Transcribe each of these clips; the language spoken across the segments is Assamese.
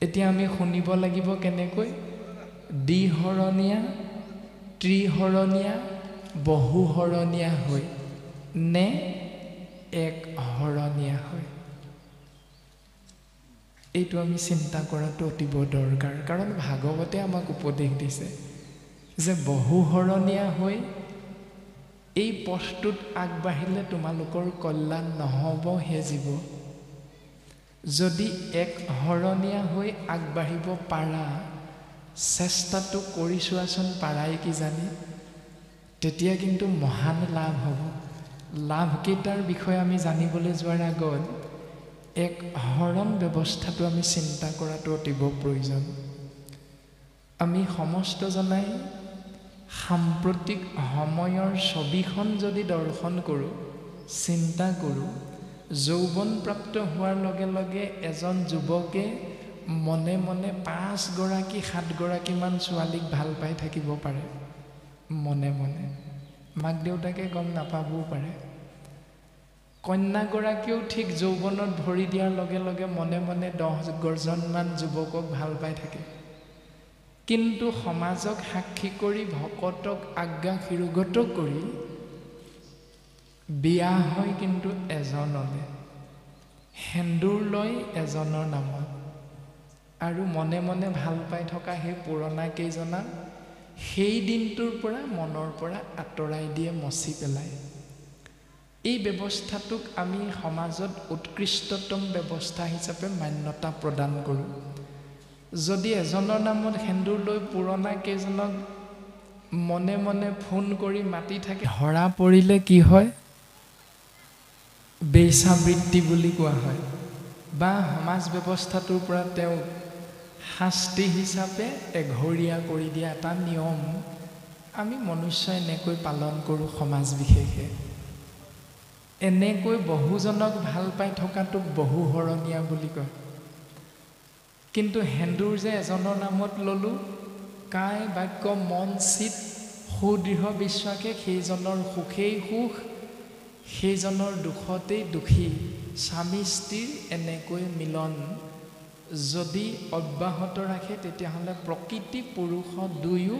এতিয়া আমি শুনিব লাগিব কেনেকৈ দ্বিহৰণীয়া ত্ৰিহৰণীয়া বহুহৰণীয়া হৈ নে এক হৰণীয়া হৈ এইটো আমি চিন্তা কৰাটো অতিব দৰকাৰ কাৰণ ভাগৱতে আমাক উপদেশ দিছে যে বহুহৰণীয়া হৈ এই পথটোত আগবাঢ়িলে তোমালোকৰ কল্যাণ নহ'ব হে জীৱ যদি এক হৰণীয়া হৈ আগবাঢ়িব পাৰা চেষ্টাটো কৰি চোৱাচোন পাৰাই কি জানি তেতিয়া কিন্তু মহান লাভ হ'ব লাভকেইটাৰ বিষয়ে আমি জানিবলৈ যোৱাৰ আগত এক হৰণ ব্যৱস্থাটো আমি চিন্তা কৰাটো অতিব প্ৰয়োজন আমি সমস্ত জনাই সাম্প্ৰতিক সময়ৰ ছবিখন যদি দৰ্শন কৰোঁ চিন্তা কৰোঁ যৌৱনপ্ৰাপ্ত হোৱাৰ লগে লগে এজন যুৱকে মনে মনে 5 গৰাকী 7 গৰাকীমান ছোৱালীক ভাল পাই থাকিব পাৰে মনে মনে মাক দেউতাকে গম নাপাবও পাৰে কন্যাগৰাকীও ঠিক যৌৱনত ভৰি দিয়াৰ লগে লগে মনে মনে 10জনমান যুৱকক ভাল পাই থাকে কিন্তু সমাজক সাক্ষী কৰি ভকতক আজ্ঞা শিৰোগত কৰি বিয়া হয় কিন্তু এজনলে সেন্দুৰ লৈ এজনৰ নামত আৰু মনে মনে ভাল পাই থকা সেই পুৰণা কেইজনা সেই দিনটোৰ পৰা মনৰ পৰা আঁতৰাই দিয়ে মচি পেলাই এই ব্যৱস্থাটোক আমি সমাজত উৎকৃষ্টতম ব্যৱস্থা হিচাপে মান্যতা প্ৰদান কৰোঁ যদি এজনৰ নামত সেন্দুৰ লৈ পুৰণা কেইজনক মনে মনে ফোন কৰি মাতি থাকে ধৰা পৰিলে কি হয় বেইছাবৃত্তি বুলি কোৱা হয় বা সমাজ ব্যৱস্থাটোৰ পৰা তেওঁ শাস্তি হিচাপে এঘৰীয়া কৰি দিয়া এটা নিয়ম আমি মনুষ্যই এনেকৈ পালন কৰোঁ সমাজ বিশেষে এনেকৈ বহুজনক ভাল পাই থকাটোক বহুহৰণীয়া বুলি কয় কিন্তু সেন্দুৰ যে এজনৰ নামত ল'লোঁ কায় বাক্য মন চিত সুদৃঢ় বিশ্বাসে সেইজনৰ সুখেই সুখ সেইজনৰ দুখতেই দুখী স্বামী স্ত্ৰীৰ এনেকৈ মিলন যদি অব্যাহত ৰাখে তেতিয়াহ'লে প্ৰকৃতি পুৰুষ দুয়ো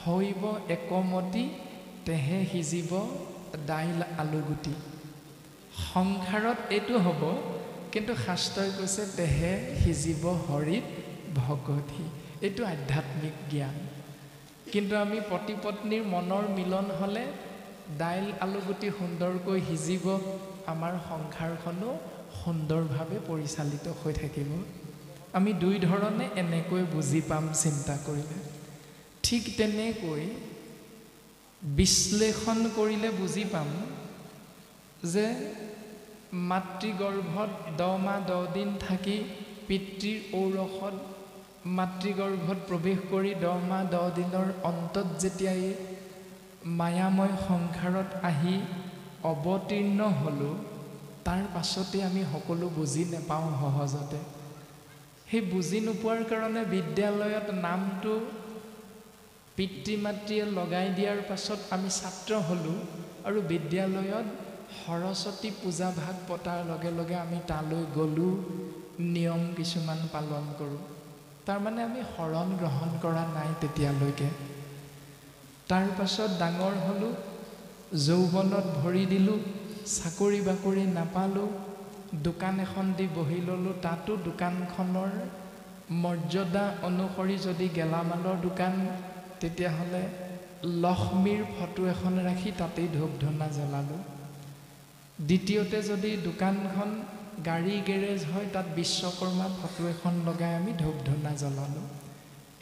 হৈব একমতি তেহে সিজিব দাইল আলুগুটি সংসাৰত এইটো হ'ব কিন্তু শাস্ত্ৰই কৈছে তেহে সিজিব হৰিত ভগতি এইটো আধ্যাত্মিক জ্ঞান কিন্তু আমি পতি পত্নীৰ মনৰ মিলন হ'লে দাইল আলুগুটি সুন্দৰকৈ সিজিব আমাৰ সংসাৰখনো সুন্দৰভাৱে পৰিচালিত হৈ থাকিব আমি দুই ধৰণে এনেকৈ বুজি পাম চিন্তা কৰিলে ঠিক তেনেকৈ বিশ্লেষণ কৰিলে বুজি পাম যে মাতৃগৰ্ভত 10 মাহ 10 দিন থাকি পিতৃৰ ঔৰসত মাতৃগৰ্ভত প্ৰৱেশ কৰি 10 মাহ 10 দিনৰ অন্তত যেতিয়াই মায়াময় সংসাৰত আহি অৱতীৰ্ণ হ'লোঁ তাৰ পাছতে আমি সকলো বুজি নাপাওঁ সহজতে সেই বুজি নোপোৱাৰ কাৰণে বিদ্যালয়ত নামটো পিতৃ মাতৃয়ে লগাই দিয়াৰ পাছত আমি ছাত্ৰ হ'লোঁ আৰু বিদ্যালয়ত সৰস্বতী পূজা ভাগ পতাৰ লগে লগে আমি তালৈ গ'লোঁ নিয়ম কিছুমান পালন কৰোঁ তাৰমানে আমি শৰণ গ্ৰহণ কৰা নাই তেতিয়ালৈকে তাৰ পাছত ডাঙৰ হ'লোঁ যৌৱনত ভৰি দিলোঁ চাকৰি বাকৰি নাপালোঁ দোকান এখন দি বহি ল'লোঁ তাতো দোকানখনৰ মৰ্যাদা অনুসৰি যদি গেলামালৰ দোকান তেতিয়াহ'লে লক্ষ্মীৰ ফটো এখন ৰাখি তাতেই ধূপ ধূনা জ্বলালোঁ দ্বিতীয়তে যদি দোকানখন গাড়ী গেৰেজ হয় তাত বিশ্বকৰ্মা ফটো এখন লগাই আমি ধূপ ধূনা জ্বলালোঁ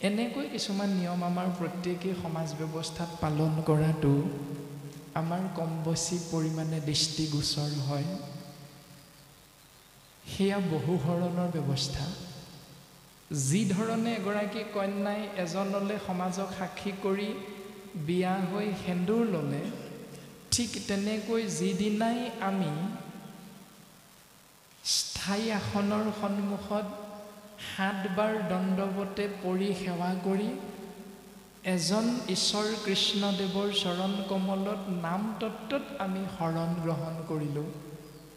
এনেকৈ কিছুমান নিয়ম আমাৰ প্ৰত্যেকেই সমাজ ব্যৱস্থাত পালন কৰাটো আমাৰ কম বেছি পৰিমাণে দৃষ্টিগোচৰ হয় সেয়া বহু ধৰণৰ ব্যৱস্থা যি ধৰণে এগৰাকী কন্যাই এজনলৈ সমাজক সাক্ষী কৰি বিয়া হৈ সেন্দুৰ ল'লে ঠিক তেনেকৈ যিদিনাই আমি স্থায়ী আসনৰ সন্মুখত 7 বাৰ দণ্ডৱতে পৰি সেৱা কৰি এজন ঈশ্বৰ কৃষ্ণদেৱৰ চৰণ কমলত নাম তত্ত্বত আমি শৰণ গ্ৰহণ কৰিলোঁ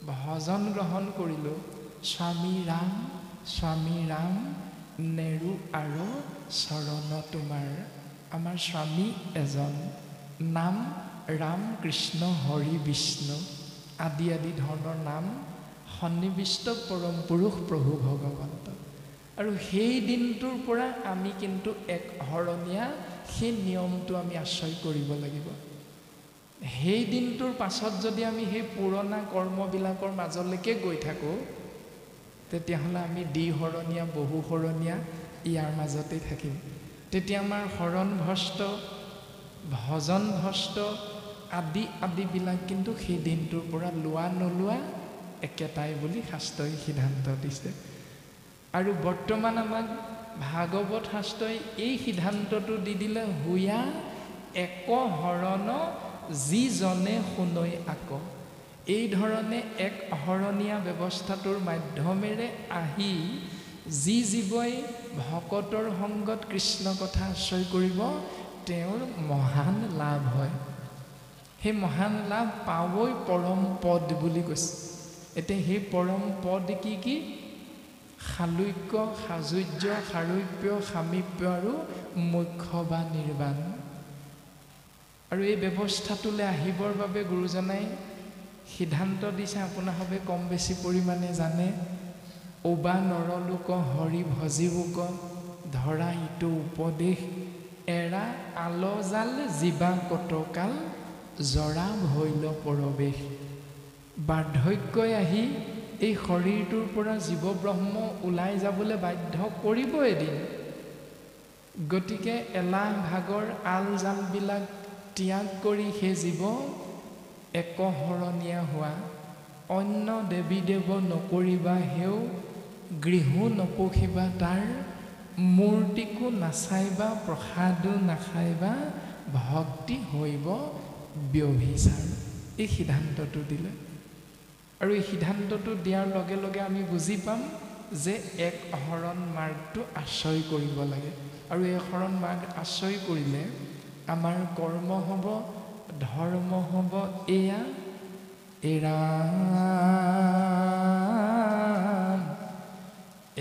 ভজন গ্ৰহণ কৰিলোঁ স্বামী ৰাম নেৰু আৰু চৰণ তোমাৰ। আমাৰ স্বামী এজন, নাম ৰাম কৃষ্ণ হৰি বিষ্ণু আদি আদি ধৰণৰ নাম সন্নিবিষ্ট পৰম পুৰুষ প্ৰভু ভগৱন্ত। আৰু সেই দিনটোৰ পৰা আমি কিন্তু এক শৰণীয়া সেই নিয়মটো আমি আশ্ৰয় কৰিব লাগিব। সেই দিনটোৰ পাছত যদি আমি সেই পুৰণা কৰ্মবিলাকৰ মাজলৈকে গৈ থাকোঁ, তেতিয়াহ'লে আমি দ্বিশৰণীয়া বহুশৰণীয়া ইয়াৰ মাজতে থাকিম। তেতিয়া আমাৰ শৰণ ভ্ৰষ্ট, ভজন ভ্ৰষ্ট আদি আদিবিলাক কিন্তু সেই দিনটোৰ পৰা লোৱা নোলোৱা একেটাই বুলি শাস্ত্ৰই সিদ্ধান্ত দিছে। আৰু বৰ্তমান আমাক ভাগৱত শাস্ত্ৰই এই সিদ্ধান্তটো দি দিলে, হুয়া এক শৰণ যিজনে শুনৈ আক। এই ধৰণে এক শৰণীয়া ব্যৱস্থাটোৰ মাধ্যমেৰে আহি যি জীৱই ভকতৰ সংগত কৃষ্ণ কথা আশ্ৰয় কৰিব, তেওঁৰ মহান লাভ হয়। সেই মহান লাভ পাবই পৰম পদ বুলি কৈছে। এতিয়া সেই পৰম পদ কি কি? শালুক্য, সাজুৰ্য, সাৰূপ্য, সামীপ্য আৰু মোক্ষ বা নিৰ্বাণ। আৰু এই ব্যৱস্থাটোলৈ আহিবৰ বাবে গুৰুজনাই সিদ্ধান্ত দিছে, আপোনাসবে কম বেছি পৰিমাণে জানে। ওবা নৰলোক হৰি ভজিবুক, ধৰা ইটো উপদেশ, এৰা আলজাল জীৱা কতকাল, জৰা ভৈল পৰৱেশ। বাৰ্ধক্যই আহি এই শৰীৰটোৰ পৰা জীৱ ব্ৰহ্ম ওলাই যাবলৈ বাধ্য কৰিব এদিন। গতিকে এলাহ ভাগৰ আল জালবিলাক ত্যাগ কৰি সেই জীৱ একশৰণীয়া হোৱা, অন্য দেৱী দেৱ নকৰিবা হেও, গৃহো নপঢ়িবা তাৰ, মূৰ্তিকো নাচাইবা, প্ৰসাদো নাখাইবা, ভক্তি হৈব ব্যভিচাৰ। এই সিদ্ধান্তটো দিলে। আৰু এই সিদ্ধান্তটো দিয়াৰ লগে লগে আমি বুজি পাম যে এক শৰণ মাৰ্গটো আশ্ৰয় কৰিব লাগে। আৰু এই শৰণ মাৰ্গ আশ্ৰয় কৰিলে আমাৰ কৰ্ম হ'ব, ধৰ্ম হ'ব এয়া, এৰাম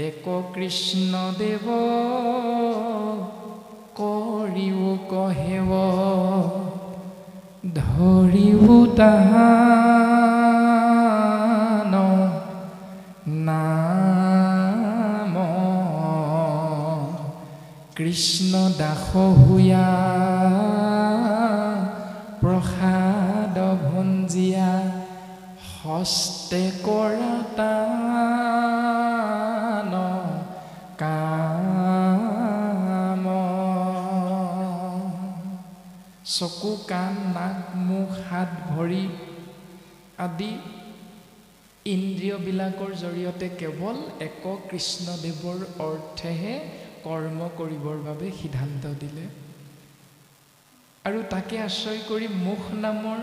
এক কৃষ্ণ দেৱ কৰিও কহেৱ, ধৰিও তাহান নাম, কৃষ্ণ দাস হুয়া প্ৰসাদ ভঞ্জিয়া, হস্তে কৰা তান কাম। চকু, কাণ, নাক, মুখ, হাত, ভৰি আদি ইন্দ্ৰিয়বিলাকৰ জৰিয়তে কেৱল এক কৃষ্ণদেৱৰ অৰ্থেহে কৰ্ম কৰিবৰ বাবে সিদ্ধান্ত দিলে। আৰু তাকে আশ্ৰয় কৰি মুখ নামৰ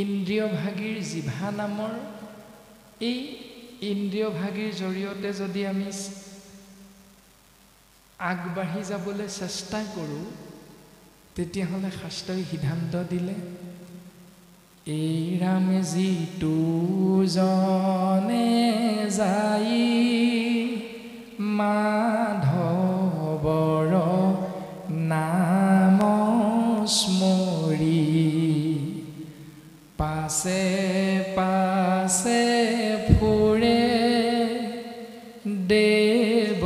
ইন্দ্ৰিয়ভাগীৰ, জিভা নামৰ এই ইন্দ্ৰিয়ভাগীৰ জৰিয়তে যদি আমি আগবাঢ়ি যাবলৈ চেষ্টা কৰোঁ, তেতিয়াহ'লে শাস্ত্ৰই সিদ্ধান্ত দিলে, এই ৰামে যিটো জনে যাই মাধৱৰ নাম স্মৰি, পাছে পাছে ফুৰে দেৱ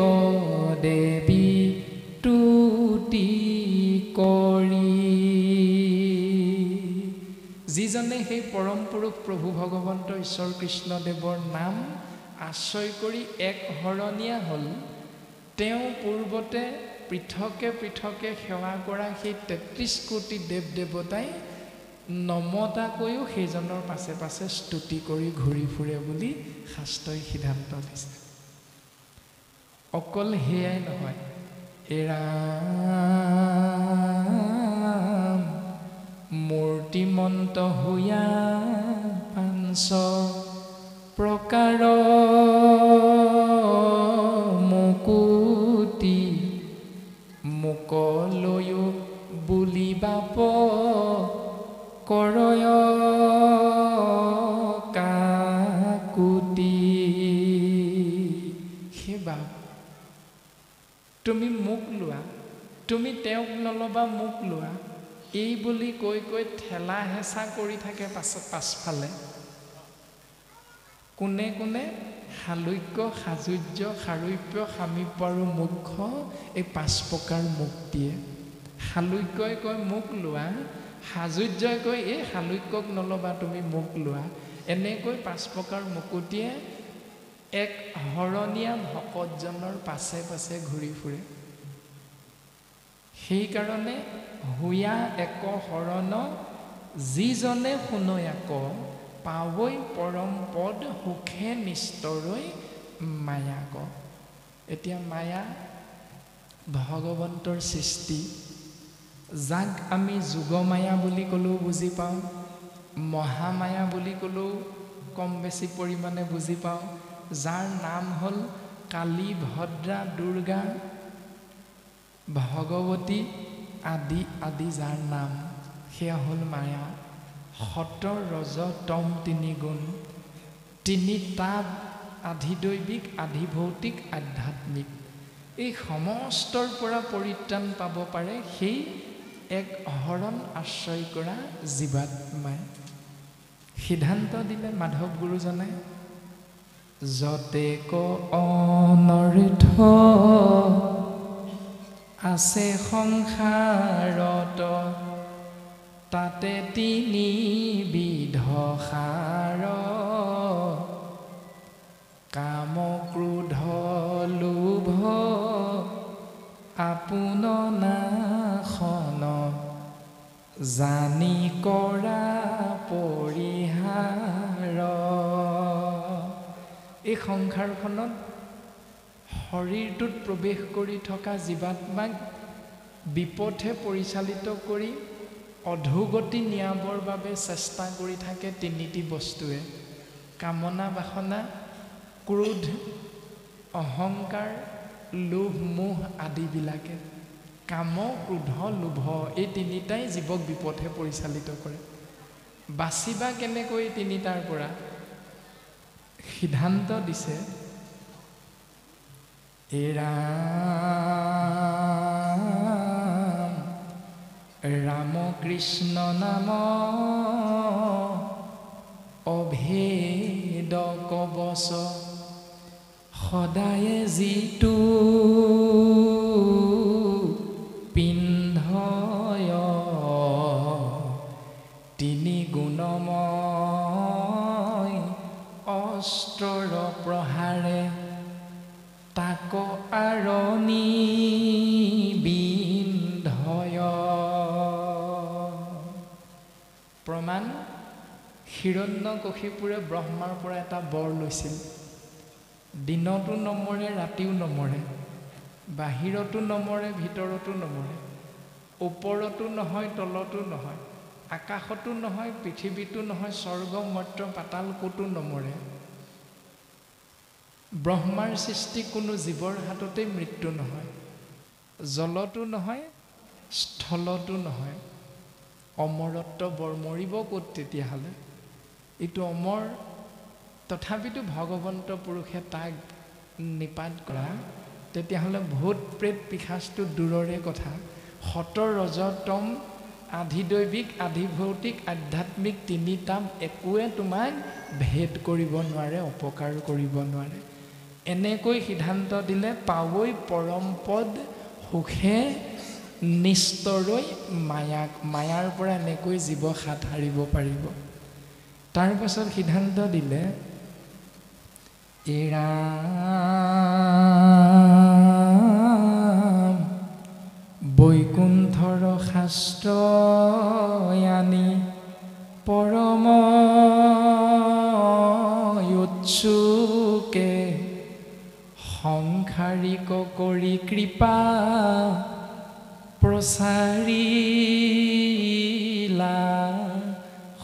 দেৱী তুতি কৰি। যিজনে সেই পৰম পুৰুষ প্ৰভু ভগৱন্ত ঈশ্বৰ কৃষ্ণদেৱৰ নাম আশ্ৰয় কৰি এক শৰণীয়া হ'ল, তেওঁ পূৰ্বতে পৃথকে পৃথকে সেৱা কৰা সেই ৩৩ কোটি দেৱ দেৱতাই নমতাকৈও সেইজনৰ পাছে পাছে স্তুতি কৰি ঘূৰি ফুৰে বুলি শাস্ত্ৰই সিদ্ধান্ত দিছে। অকল সেয়াই নহয়, এৰাম মূৰ্তিমন্ত হুয়া পাঞ্চ প্ৰকাৰ, মুকুতি মুকলৈও বুলি বাপ কৰয় কাকুতি। সেই বাপ তুমি মোক লোৱা, তুমি তেওঁক নল'বা মোক লোৱা, এই বুলি কৈ কৈ ঠেলা হেঁচা কৰি থাকে পাছফালে। কোনে কোনে? শালুক্য, সাজুৰ্য, সাৰূপ্য, সামীপ্য আৰু মোক্ষ, এই 5 প্ৰকাৰ মুক্তিয়ে। শালুক্যই কয় মোক লোৱা, সাজুৰ্যই কয় এই শালুক্যক নল'বা তুমি মোক লোৱা। এনেকৈ 5 প্ৰকাৰ মুকুতিয়ে এক হৰণীয়া ভকতজনৰ পাছে পাছে ঘূৰি ফুৰে। সেইকাৰণে হুয়া এক শৰণ যিজনে শুনয়াক, পাৱৈ পৰম পদ সুখে নিস্তৰৈ মায়াক। এতিয়া মায়া ভগৱন্তৰ সৃষ্টি, যাক আমি যোগমায়া বুলি ক'লেও বুজি পাওঁ, মহামায়া বুলি ক'লেও কম বেছি পৰিমাণে বুজি পাওঁ, যাৰ নাম হ'ল কালী, ভদ্ৰা, দুৰ্গা, ভগৱতী আদি আদি যাৰ নাম, সেয়া হ'ল মায়া। সত ৰজ তম 3 গুণ, 3 তাপ, আধিদৈৱিক, আধিভৌতিক, আধ্যাত্মিক। এই সমস্তৰ পৰা পৰিত্ৰাণ পাব পাৰে সেই এক হৰণ আশ্ৰয় কৰা জীৱাত্মাই। সিদ্ধান্ত দিলে মাধৱ গুৰুজনাই, যতে ক অনৰ্থ আছে সংসাৰত, তাতে 3 বিধ সাৰ, কাম ক্ৰোধ লোভ আপোন নাশন, জানি কৰা পৰিহাৰ। এই সংসাৰখনত শৰীৰটোত প্ৰৱেশ কৰি থকা জীৱাত্মাক বিপথে পৰিচালিত কৰি অধোগতি নিয়াবৰ বাবে চেষ্টা কৰি থাকে 3টি বস্তুৱে: কামনা বাসনা, ক্ৰোধ, অহংকাৰ, লোভ, মোহ আদিবিলাকে। কাম, ক্ৰোধ, লোভ, এই 3টাই জীৱক বিপথে পৰিচালিত কৰে। বাচিবা কেনেকৈ 3টাৰ পৰা? সিদ্ধান্ত দিছে, ৰাম ৰাম কৃষ্ণ নাম অভেদ কবচ, সদায়ে যিটো পিন্ধয়, 3 গুণময় অস্ত্ৰৰ প্ৰহাৰে, তাক আৰণি বিন্ধয়। প্ৰমাণ: হিৰণ্যকশিপুৰে ব্ৰহ্মাৰ পৰা এটা বৰ লৈছিল। দিনতো নমৰে, ৰাতিও নমৰে, বাহিৰতো নমৰে, ভিতৰতো নমৰে, ওপৰতো নহয়, তলতো নহয়, আকাশতো নহয়, পৃথিৱীতো নহয়, স্বৰ্গ মৰ্ত্য পাতাল ক'তো নমৰে। ব্ৰহ্মাৰ সৃষ্টি কোনো জীৱৰ হাততেই মৃত্যু নহয়, জলতো নহয়, স্থলতো নহয়। অমৰত্ব বৰ, মৰিব ক'ত তেতিয়াহ'লে? এইটো অমৰ, তথাপিতো ভগৱন্ত পুৰুষে তাক নিপাত কৰা, তেতিয়াহ'লে ভূত প্ৰেত পিশাচটো দূৰৰে কথা। সত ৰজ তম, আধিদৈৱিক, আধিভৌতিক, আধ্যাত্মিক 3 তাপ একোৱে তোমাক ভেদ কৰিব নোৱাৰে, অপকাৰ কৰিব নোৱাৰে। এনেকৈ সিদ্ধান্ত দিলে, পাৱৈ পৰম পদ সুখে নিস্তৰৈ মায়াক। মায়াৰ পৰা এনেকৈ জীৱ হাত সাৰিব পাৰিব। তাৰ পাছত সিদ্ধান্ত দিলে, ৰাম বৈকুণ্ঠৰ শাস্ত্ৰ আনি পৰম উৎসুকে, সংসাৰিক কৰি কৃপা প্ৰচাৰিলা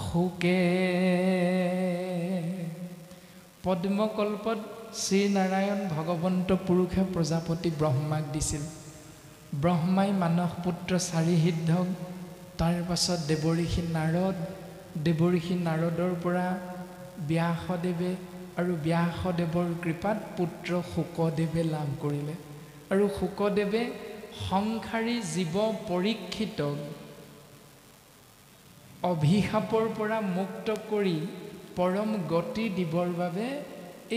সুকে। পদ্মকল্পত শ্ৰীনাৰায়ণ ভগৱন্ত পুৰুষে প্ৰজাপতি ব্ৰহ্মাক দিছিল। ব্ৰহ্মাই মানস পুত্ৰ 4 সিদ্ধক, তাৰ পাছত দেৱঋষি নাৰদ, দেৱঋষি নাৰদৰ পৰা ব্যাসদেৱে, আৰু ব্যাসদেৱৰ কৃপাত পুত্ৰ শুকদেৱে লাভ কৰিলে। আৰু শুকদেৱে সংসাৰী জীৱ পৰীক্ষিতক অভিশাপৰ পৰা মুক্ত কৰি পৰম গতি দিবৰ বাবে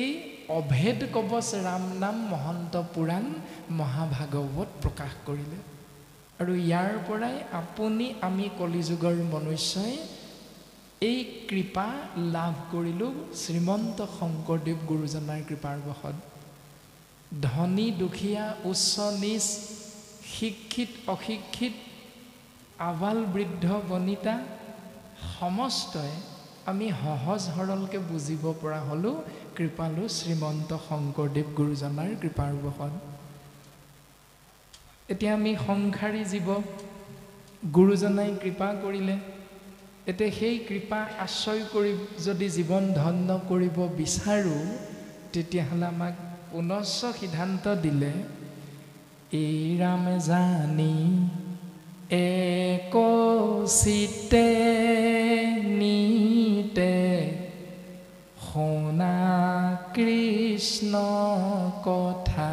এই অভেদ কবচ ৰাম নাম মহন্ত পুৰাণ মহাভাগৱত প্ৰকাশ কৰিলে। আৰু ইয়াৰ পৰাই আপুনি আমি কলিযুগৰ মনুষ্যই এই কৃপা লাভ কৰিলোঁ শ্ৰীমন্ত শংকৰদেৱ গুৰুজনাৰ কৃপাৰ বশত। ধনী দুখীয়া, উচ্চ নীচ, শিক্ষিত অশিক্ষিত, আবাল বৃদ্ধ বনিতা সমস্তই আমি সহজ সৰলকৈ বুজিব পৰা হ'লোঁ কৃপালু শ্ৰীমন্ত শংকৰদেৱ গুৰুজনাৰ কৃপাৰ বশত। এতিয়া আমি সংসাৰী জীৱ, গুৰুজনাই কৃপা কৰিলে, এতিয়া সেই কৃপা আশ্ৰয় কৰি যদি জীৱন ধন্য কৰিব বিচাৰোঁ, তেতিয়াহ'লে আমাক পুনশ্চ সিদ্ধান্ত দিলে, এই ৰাম জানি এক চিত্তে নিতে শুনা কৃষ্ণ কথা।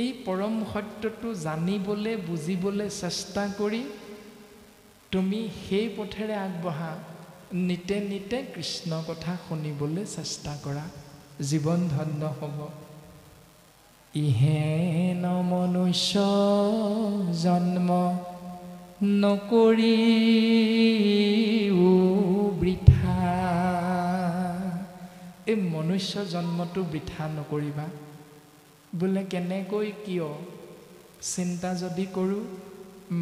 এই পৰম সত্যটো জানিবলৈ বুজিবলৈ চেষ্টা কৰি তুমি সেই পথেৰে আগবঢ়া, নিতে নিতে কৃষ্ণ কথা শুনিবলৈ চেষ্টা কৰা, জীৱন ধন্য হ'ব। ইহেন মনুষ্য জন্ম নকৰি বৃথা। এই মনুষ্য জন্মটো বৃথা নকৰিবা। বোলে কেনেকৈ, কিয়? চিন্তা যদি কৰোঁ,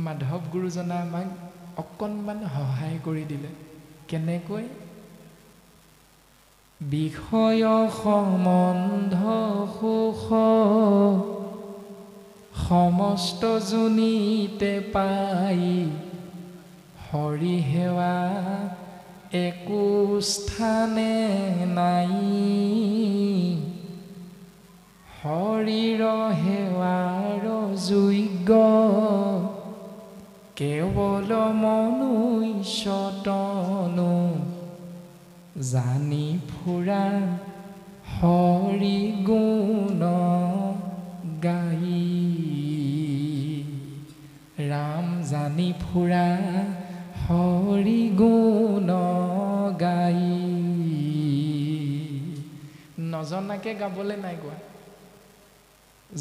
মাধৱ গুৰুজনাই আমাক অকণমান সহায় কৰি দিলে। কেনেকৈ? বিষয় সম্বন্ধ সুখ সমস্ত জুনিতে পাই, হৰি সেৱা একো স্থানে নাই। হৰিৰ সেৱাৰ যোগ্য কেৱল মনুষ্য তনু, জানি ফুৰা হৰি গুণ গাই। ৰাম জানি ফুৰা হৰি গুণ গাই। নজনাকে গাবলৈ নাই কোৱা,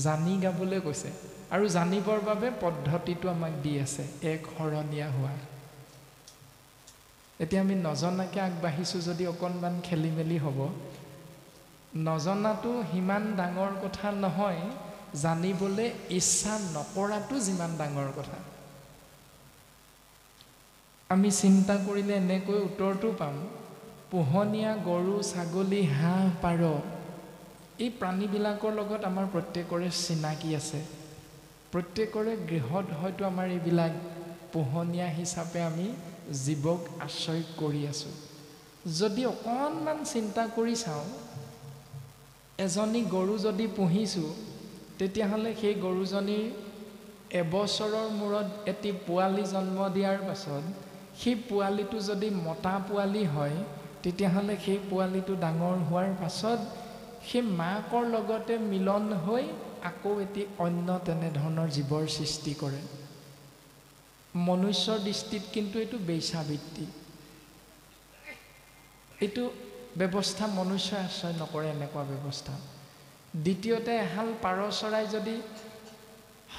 জানি গাবলৈ কৈছে। আৰু জানিবৰ বাবে পদ্ধতিটো আমাক দি আছে, এক শৰণীয়া হোৱা। এতিয়া আমি নজনাকে আগবাঢ়িছোঁ যদি অকণমান খেলি মেলি হ'ব। নজনাটো সিমান ডাঙৰ কথা নহয়, জানিবলৈ ইচ্ছা নকৰাটো যিমান ডাঙৰ কথা। আমি চিন্তা কৰিলে এনেকৈ উত্তৰটো পাম, পোহনীয়া গৰু, ছাগলী, হাঁহ, পাৰ, এই প্ৰাণীবিলাকৰ লগত আমাৰ প্ৰত্যেকৰে চিনাকি আছে। প্ৰত্যেকৰে গৃহত হয়তো আমাৰ এইবিলাক পোহনীয়া হিচাপে আমি জীৱক আশ্ৰয় কৰি আছোঁ। যদি অকণমান চিন্তা কৰি চাওঁ, এজনী গৰু যদি পুহিছোঁ, তেতিয়াহ'লে সেই গৰুজনীৰ এবছৰৰ মূৰত এটি পোৱালি জন্ম দিয়াৰ পাছত সেই পোৱালিটো যদি মতা পোৱালি হয়, তেতিয়াহ'লে সেই পোৱালিটো ডাঙৰ হোৱাৰ পাছত সেই মাকৰ লগতে মিলন হৈ আকৌ এটি অন্য তেনেধৰণৰ জীৱৰ সৃষ্টি কৰে। মনুষ্যৰ দৃষ্টিত কিন্তু এইটো বেশ্যাবৃত্তি। এইটো ব্যৱস্থা মনুষ্যই আশ্ৰয় নকৰে, এনেকুৱা ব্যৱস্থা। দ্বিতীয়তে, এহাল পাৰ চৰাই যদি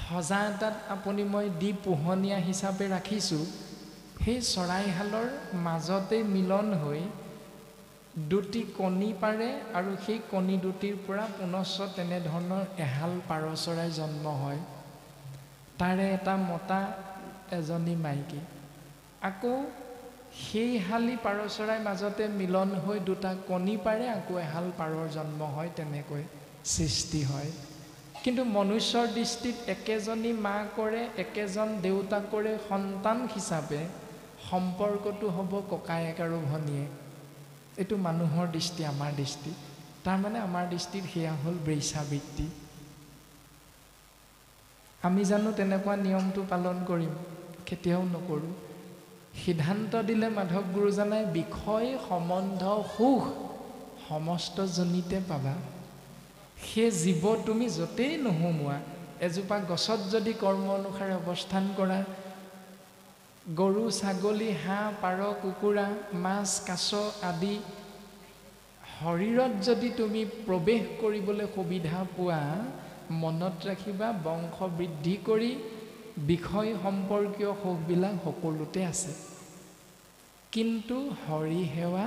সজা এটাত আপুনি মই দি পোহনীয়া হিচাপে ৰাখিছোঁ, সেই চৰাইহালৰ মাজতে মিলন হৈ দুটি কণী পাৰে আৰু সেই কণী দুটিৰ পৰা পুনশ্চ তেনেধৰণৰ এহাল পাৰ চৰাই জন্ম হয়। তাৰে এটা মতা, এজনী মাইকী। আকৌ সেই হালি পাৰ চৰাইৰ মাজতে মিলন হৈ দুটা কণী পাৰে, আকৌ এহাল পাৰৰ জন্ম হয়, তেনেকৈ সৃষ্টি হয়। কিন্তু মনুষ্যৰ দৃষ্টিত একেজনী মাকৰে, একেজন দেউতাকৰে সন্তান হিচাপে সম্পৰ্কটো হ'ব ককায়েক আৰু ভনীয়েক। এইটো মানুহৰ দৃষ্টি, আমাৰ দৃষ্টি। তাৰমানে আমাৰ দৃষ্টিত সেয়া হ'ল বেশ্যাবৃত্তি। আমি জানো তেনেকুৱা নিয়মটো পালন কৰিম? কেতিয়াও নকৰোঁ। সিদ্ধান্ত দিলে মাধৱ গুৰুজনাই, বিষয় সম্বন্ধ সুখ সমস্ত জনিতে পাবা। সেই জীৱ তুমি য'তেই নোসোমোৱা, এজোপা গছত যদি কৰ্ম অনুসাৰে অৱস্থান কৰা, গৰু ছাগলী হাঁহ পাৰ কুকুৰা মাছ কাছ আদি শৰীৰত যদি তুমি প্ৰৱেশ কৰিবলৈ সুবিধা পোৱা, মনত ৰাখিবা বংশ বৃদ্ধি কৰি বিষয় সম্পৰ্কীয় সুখবিলাক সকলোতে আছে, কিন্তু হৰি সেৱা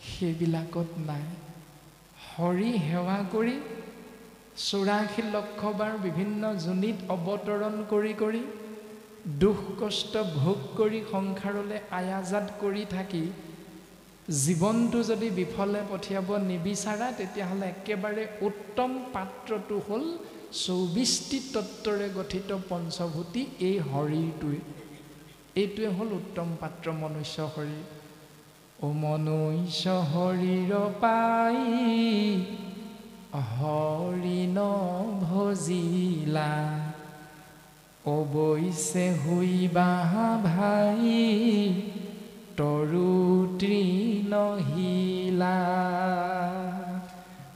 সেইবিলাকত নাই। হৰি সেৱা কৰি 84 লক্ষ বাৰ বিভিন্ন যোনিত অৱতৰণ কৰি কৰি দুখ কষ্ট ভোগ কৰি সংসাৰলৈ আয়াজাত কৰি থাকি জীৱনটো যদি বিফলে পঠিয়াব নিবিচাৰা, তেতিয়াহ'লে একেবাৰে উত্তম পাত্ৰটো হ'ল 24টি তত্ত্বৰে গঠিত পঞ্চভূতি, এই শৰীৰটোৱে। এইটোৱে হ'ল উত্তম পাত্ৰ মনুষ্য শৰীৰ। ও মনুষ্য শৰীৰ পাই হৰি ন ভজিলা, অৱশ্যে হুইবা ভাই তৰু তৃণশীলা।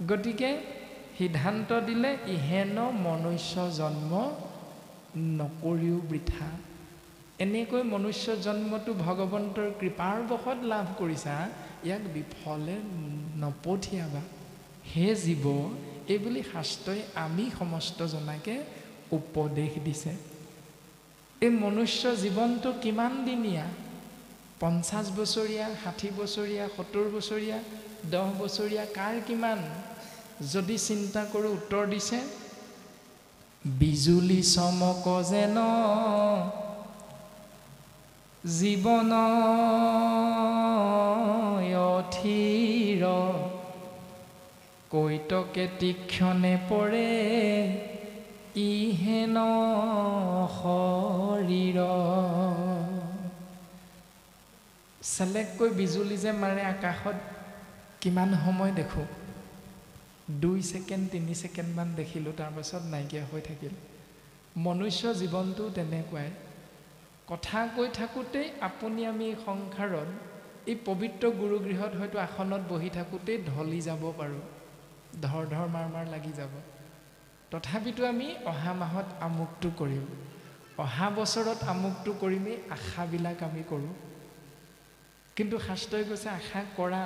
গতিকে সিদ্ধান্ত দিলে ইহেন মনুষ্য জন্ম নকৰিও বৃথা। এনেকৈ মনুষ্য জন্মটো ভগৱন্তৰ কৃপাৰ বশত লাভ কৰিছা, ইয়াক বিফলে নপঠিয়াবা হে জীৱ, এইবুলি শাস্ত্ৰই আমি সমস্ত জনাকে উপদেশ দিছে। এই মনুষ্য জীৱনটো কিমান দিনীয়া? 50 বছৰীয়া, 60 বছৰীয়া, 70 বছৰীয়া, 10 বছৰীয়া, কাৰ কিমান? যদি চিন্তা কৰোঁ, উত্তৰ দিছে বিজুলী চমক যেন জীৱন অথিৰ, কৈতকে তীক্ষণে পৰে ইহেন শৰীৰ। চেলেককৈ বিজুলী যে মাৰে আকাশত, কিমান সময় দেখোঁ? 2 ছেকেণ্ড 3 ছেকেণ্ডমান দেখিলোঁ, তাৰপাছত নাইকিয়া হৈ থাকিল। মনুষ্য জীৱনটো তেনেকুৱাই। কথা কৈ থাকোঁতেই আপুনি আমি সংসাৰত এই পবিত্ৰ গুৰুগৃহত হয়তো আসনত বহি থাকোঁতেই ঢলি যাব পাৰোঁ, ধৰ ধৰ মাৰ মাৰ লাগি যাব। তথাপিতো আমি অহা মাহত আমুকটো কৰিম, অহা বছৰত আমুকটো কৰিমেই আশাবিলাক আমি কৰোঁ। কিন্তু শাস্ত্ৰই কৈছে আশা কৰা,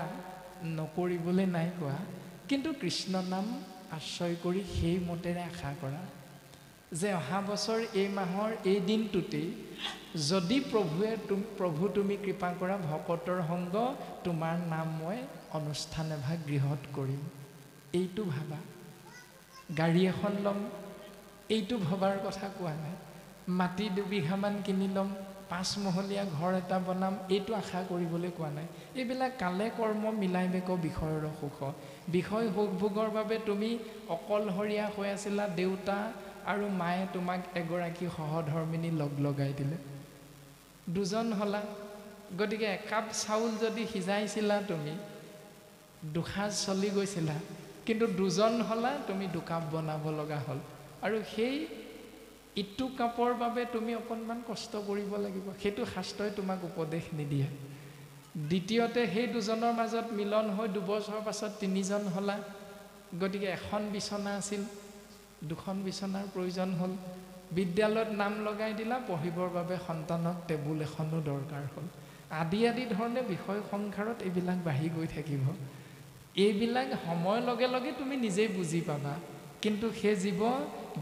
নকৰিবলৈ নাই কোৱা, কিন্তু কৃষ্ণ নাম আশ্ৰয় কৰি সেই মতেৰে আশা কৰা যে অহা বছৰ এই মাহৰ এই দিনটোতেই যদি প্ৰভু তুমি কৃপা কৰা, ভকতৰ সংগ তোমাৰ নাম মই অনুষ্ঠান এভাগ গৃহত কৰিম, এইটো ভাবা। গাড়ী এখন ল'ম, এইটো ভবাৰ কথা কোৱা নাই। মাটি 2 বিঘামান কিনি ল'ম, 5 মহলীয়া ঘৰ এটা বনাম, এইটো আশা কৰিবলৈ কোৱা নাই। এইবিলাক কালে কৰ্ম মিলাই বেক বিষয়ৰ সুখ। বিষয় সুখ ভোগৰ বাবে তুমি অকলশৰীয়া হৈ আছিলা, দেউতা আৰু মায়ে তোমাক এগৰাকী সহধৰ্মিনী লগাই দিলে, 2জন হ'লা। গতিকে একাপ চাউল যদি সিজাইছিলা তুমি, 2 সাঁজ চলি গৈছিলা, কিন্তু 2জন হ'লা, তুমি 2 কাপ বনাব লগা হ'ল। আৰু সেই ইটো কাপৰ বাবে তুমি অকণমান কষ্ট কৰিব লাগিব, সেইটো শাস্ত্ৰই তোমাক উপদেশ নিদিয়ে। দ্বিতীয়তে সেই 2জনৰ মাজত মিলন হৈ 2 বছৰৰ পাছত 3জন হ'লা। গতিকে এখন বিচনা আছিল, 2খন বিচনাৰ প্ৰয়োজন হ'ল। বিদ্যালয়ত নাম লগাই দিলা, পঢ়িবৰ বাবে সন্তানক টেবুল এখনো দৰকাৰ হ'ল। আদি আদি ধৰণে বিষয় সংসাৰত এইবিলাক বাঢ়ি গৈ থাকিব। এইবিলাক সময়ৰ লগে লগে তুমি নিজেই বুজি পাবা। কিন্তু সেই জীৱ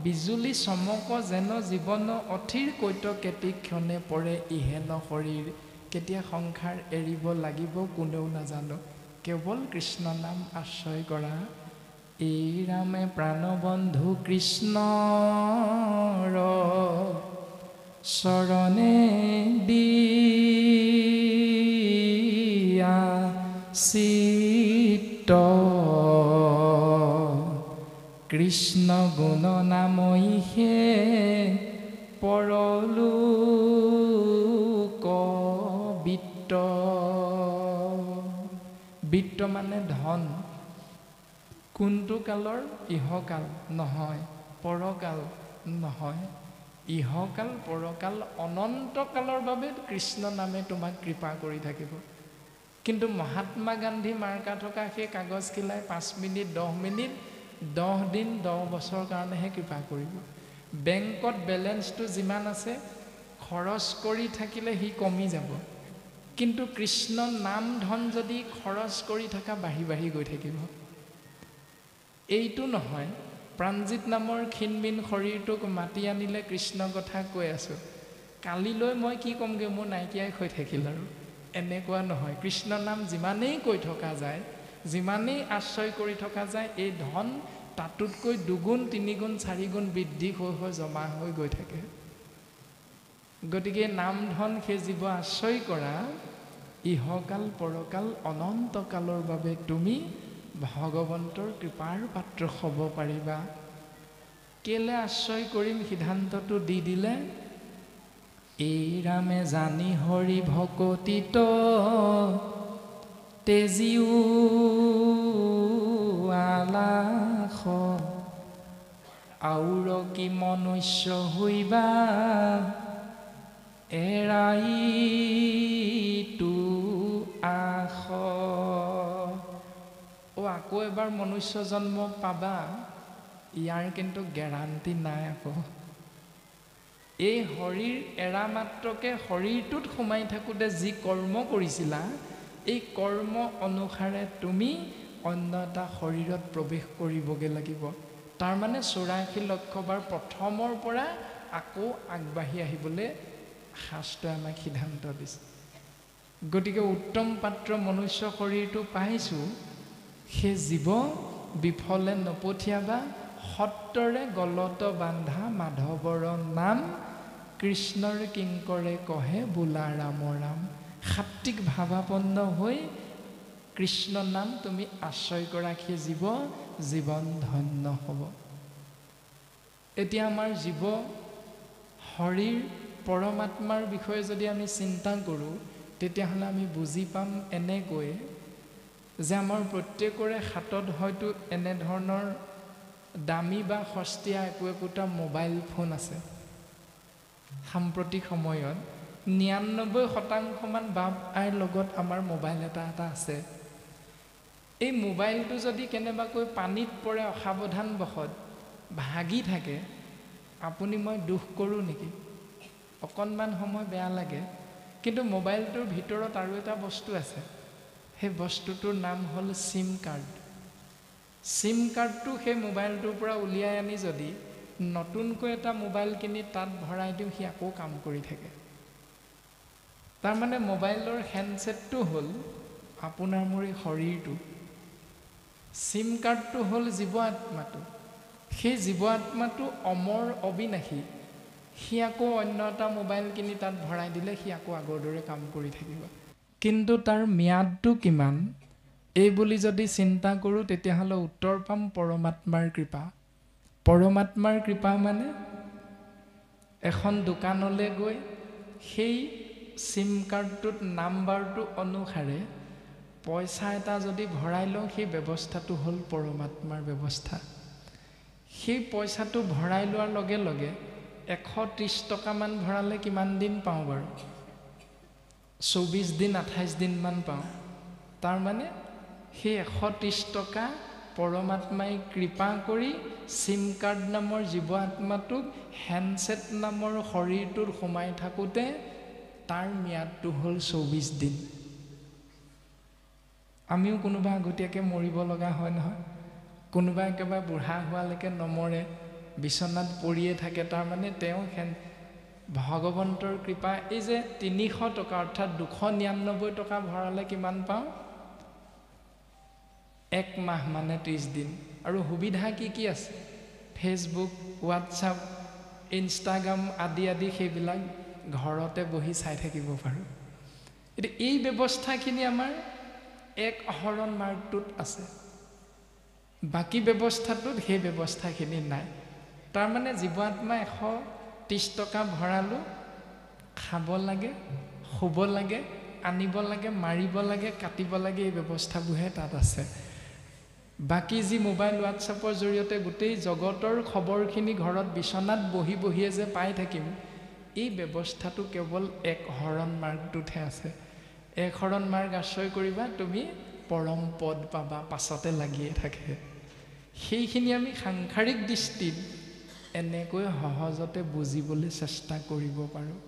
বিজুলী চমক যেন জীৱন অথিৰ, কৈতকে তীক্ষণে পৰে ইহেন শৰীৰ। কেতিয়া সংসাৰ এৰিব লাগিব কোনেও নাজানো, কেৱল কৃষ্ণ নাম আশ্ৰয় কৰা। এই ৰামে প্ৰাণবন্ধু কৃষ্ণৰ চৰণে দিয়া চিত্ত, কৃষ্ণ গুণ নামইহে পৰলোক বিত্ত। বিত্ত মানে ধন। কোনটো কালৰ? ইহকাল নহয়, পৰকাল নহয়। ইহকাল পৰকাল অনন্তকালৰ বাবে কৃষ্ণ নামে তোমাক কৃপা কৰি থাকিব। কিন্তু মহাত্মা গান্ধী মাৰ্কা থকা সেই কাগজ খিলাই 5 মিনিট 10 মিনিট 10 দিন 10 বছৰ কাৰণেহে কৃপা কৰিব। বেংকত বেলেঞ্চটো যিমান আছে খৰচ কৰি থাকিলে সি কমি যাব, কিন্তু কৃষ্ণ নাম ধন যদি খৰচ কৰি থকা বাঢ়ি বাঢ়ি গৈ থাকিব। এইটো নহয় প্ৰাণজিৎ নামৰ ক্ষীণমিন শৰীৰটোক মাতি আনিলে কৃষ্ণ কথা কৈ আছোঁ, কালিলৈ মই কি ক'মগৈ মোৰ নাইকিয়াই হৈ থাকিল আৰু, এনেকুৱা নহয়। কৃষ্ণ নাম যিমানেই কৈ থকা যায়, যিমানেই আশ্ৰয় কৰি থকা যায়, এই ধন তাতোতকৈ 2 গুণ 3 গুণ 4 গুণ বৃদ্ধি হৈ হৈ জমা হৈ গৈ থাকে। গতিকে নাম ধন সেই জীৱ আশ্ৰয় কৰা, ইহকাল পৰকাল অনন্ত কালৰ বাবে তুমি ভগৱন্তৰ কৃপাৰ পাত্ৰ হ'ব পাৰিবা। কেলে আশ্ৰয় কৰিম সিদ্ধান্তটো দি দিলে, এই ৰামে জানি হৰি ভকতিত তেজিও আলাস, আউৰ কি মনুষ্য হইবা এৰাই তু আস। আকৌ এবাৰ মনুষ্য জন্ম পাবা, ইয়াৰ কিন্তু গেৰাণ্টি নাই। আকৌ এই শৰীৰ এৰা মাত্ৰকে শৰীৰটোত সোমাই থাকোঁতে যি কৰ্ম কৰিছিলা, এই কৰ্ম অনুসাৰে তুমি অন্য এটা শৰীৰত প্ৰৱেশ কৰিবগৈ লাগিব। তাৰমানে 84 লক্ষ বাৰ প্ৰথমৰ পৰা আকৌ আগবাঢ়ি আহিবলৈ শাস্ত্ৰই আমাক সিদ্ধান্ত দিছে। গতিকে উত্তম পাত্ৰ মনুষ্য শৰীৰটো পাইছোঁ, সেই জীৱ বিফলে নপঠিয়াবা, সত্তৰে গলত বান্ধা মাধৱৰ নাম, কৃষ্ণৰ কিংকৰে কহে বোলা ৰাম ৰাম। সাত্বিক ভাৱাপন্ন হৈ কৃষ্ণ নাম তুমি আশ্ৰয় কৰা সেই জীৱন ধন্য হ'ব। এতিয়া আমাৰ জীৱ শৰীৰ পৰমাত্মাৰ বিষয়ে যদি আমি চিন্তা কৰোঁ, তেতিয়াহ'লে আমি বুজি পাম এনেকৈ যে আমাৰ প্ৰত্যেকৰে হাতত হয়তো এনেধৰণৰ দামী বা সস্তীয়া একোটা মোবাইল ফোন আছে। সাম্প্ৰতিক সময়ত 99% বাপ আইৰ লগত আমাৰ মোবাইল এটা আছে। এই মোবাইলটো যদি কেনেবাকৈ পানীত পৰে অসাৱধানবশত ভাগি থাকে, আপুনি মই দুখ কৰোঁ নেকি? অকণমান সময় বেয়া লাগে, কিন্তু মোবাইলটোৰ ভিতৰত আৰু এটা বস্তু আছে, সেই বস্তুটোৰ নাম হ'ল চিম কাৰ্ড। চিম কাৰ্ডটো সেই মোবাইলটোৰ পৰা উলিয়াই আনি যদি নতুনকৈ এটা মোবাইল কিনি তাত ভৰাই দিওঁ, সি আকৌ কাম কৰি থাকে। তাৰমানে মোবাইলৰ হেণ্ডছেটটো হ'ল আপোনাৰ মোৰ এই শৰীৰটো, চিম কাৰ্ডটো হ'ল জীৱ আত্মাটো। সেই জীৱ আত্মাটো অমৰ অবিনাশী, সি আকৌ অন্য এটা মোবাইল কিনি তাত ভৰাই দিলে সি আকৌ আগৰ দৰে কাম কৰি থাকিব। কিন্তু তাৰ ম্যাদটো কিমান, এই বুলি যদি চিন্তা কৰোঁ, তেতিয়াহ'লে উত্তৰ পাম পৰমাত্মাৰ কৃপা। পৰমাত্মাৰ কৃপা মানে এখন দোকানলৈ গৈ সেই চিম কাৰ্ডটোত নাম্বাৰটো অনুসাৰে পইচা এটা যদি ভৰাই লওঁ, সেই ব্যৱস্থাটো হ'ল পৰমাত্মাৰ ব্যৱস্থা। সেই পইচাটো ভৰাই লোৱাৰ লগে লগে 130 টকামান ভৰালে কিমান দিন পাওঁ বাৰু? 24 দিন 28 দিনমান পাওঁ। তাৰমানে সেই 130 টকা পৰমাত্মাই কৃপা কৰি চিম কাৰ্ড নামৰ জীৱ আত্মাটোক হেণ্ডছেট নামৰ শৰীৰটোত সোমাই থাকোঁতে তাৰ ম্যাদটো হ'ল 24 দিন। আমিও কোনোবা আগতীয়াকৈ মৰিব লগা হয় নহয়, কোনোবা একেবাৰে বুঢ়া হোৱালৈকে নমৰে, বিচনাত পৰিয়ে থাকে। তাৰমানে তেওঁ ভগৱন্তৰ কৃপা, এই যে 300 টকা অৰ্থাৎ 299 টকা ভৰালে কিমান পাওঁ? 1 মাহ মানে 30 দিন। আৰু সুবিধা কি কি আছে? ফেচবুক, হোৱাটছআপ, ইনষ্টাগ্ৰাম আদি আদি সেইবিলাক ঘৰতে বহি চাই থাকিব পাৰোঁ। এতিয়া এই ব্যৱস্থাখিনি আমাৰ 1 হৰণ মাৰ্গটোত আছে, বাকী ব্যৱস্থাটোত সেই ব্যৱস্থাখিনি নাই। তাৰমানে জীৱ আত্মা 130 টকা ভৰালোঁ, খাব লাগে, শুব লাগে, আনিব লাগে, মাৰিব লাগে, কাটিব লাগে, এই ব্যৱস্থাবোৰহে তাত আছে। বাকী যি মোবাইল হোৱাটছআপৰ জৰিয়তে গোটেই জগতৰ খবৰখিনি ঘৰত বিচনাত বহি বহিয়ে যে পাই থাকিম, এই ব্যৱস্থাটো কেৱল 1 হৰণ মাৰ্গটোতহে আছে। 1 হৰণ মাৰ্গ আশ্ৰয় কৰিবা, তুমি পৰম পদ পাবা, পাছতে লাগিয়ে থাকে। সেইখিনি আমি সাংসাৰিক দৃষ্টিত এনেকৈ সহজতে বুজিবলৈ চেষ্টা কৰিব পাৰোঁ।